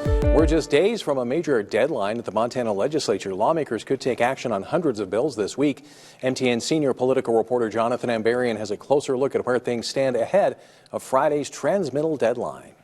We're just days from a major deadline at the Montana Legislature. Lawmakers could take action on hundreds of bills this week. MTN senior political reporter Jonathan Ambarian has a closer look at where things stand ahead of Friday's transmittal deadline.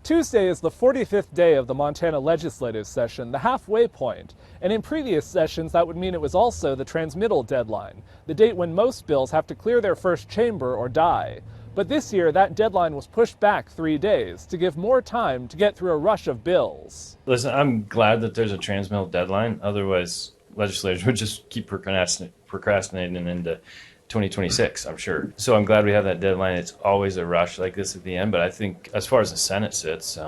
Tuesday is the 45th day of the Montana legislative session, the halfway point. And in previous sessions, that would mean it was also the transmittal deadline, the date when most bills have to clear their first chamber or die. But this year, that deadline was pushed back 3 days to give more time to get through a rush of bills. Listen, I'm glad that there's a transmittal deadline. Otherwise, legislators would just keep procrastinating into 2026, I'm sure. So I'm glad we have that deadline. It's always a rush like this at the end. But I think as far as the Senate sits,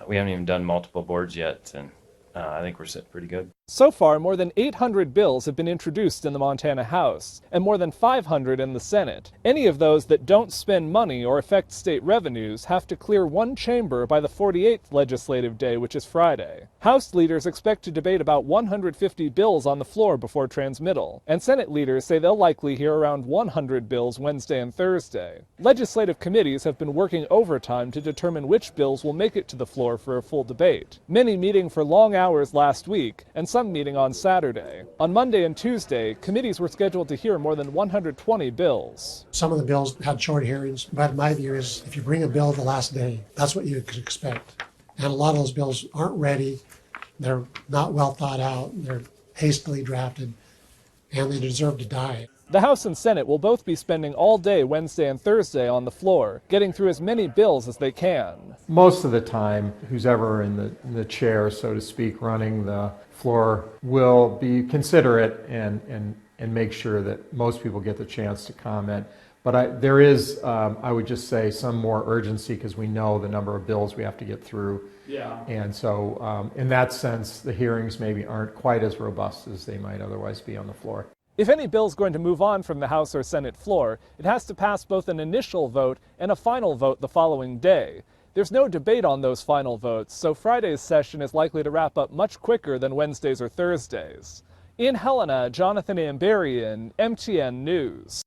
we haven't even done multiple boards yet. And I think we're sitting pretty good. So far, more than 800 bills have been introduced in the Montana House, and more than 500 in the Senate. Any of those that don't spend money or affect state revenues have to clear one chamber by the 48th legislative day, which is Friday. House leaders expect to debate about 150 bills on the floor before transmittal, and Senate leaders say they'll likely hear around 100 bills Wednesday and Thursday. Legislative committees have been working overtime to determine which bills will make it to the floor for a full debate, many meeting for long hours last week, and some meeting on Saturday. On Monday and Tuesday, committees were scheduled to hear more than 120 bills. Some of the bills had short hearings, but my view is if you bring a bill the last day, that's what you could expect. And a lot of those bills aren't ready, they're not well thought out, they're hastily drafted, and they deserve to die. The House and Senate will both be spending all day Wednesday and Thursday on the floor, getting through as many bills as they can. Most of the time, who's ever in the chair, so to speak, running the floor will be considerate and make sure that most people get the chance to comment. But there is, I would just say, some more urgency because we know the number of bills we have to get through. Yeah. And so in that sense, the hearings maybe aren't quite as robust as they might otherwise be on the floor. If any bill is going to move on from the House or Senate floor, it has to pass both an initial vote and a final vote the following day. There's no debate on those final votes, so Friday's session is likely to wrap up much quicker than Wednesdays or Thursdays. In Helena, Jonathan Ambarian, MTN News.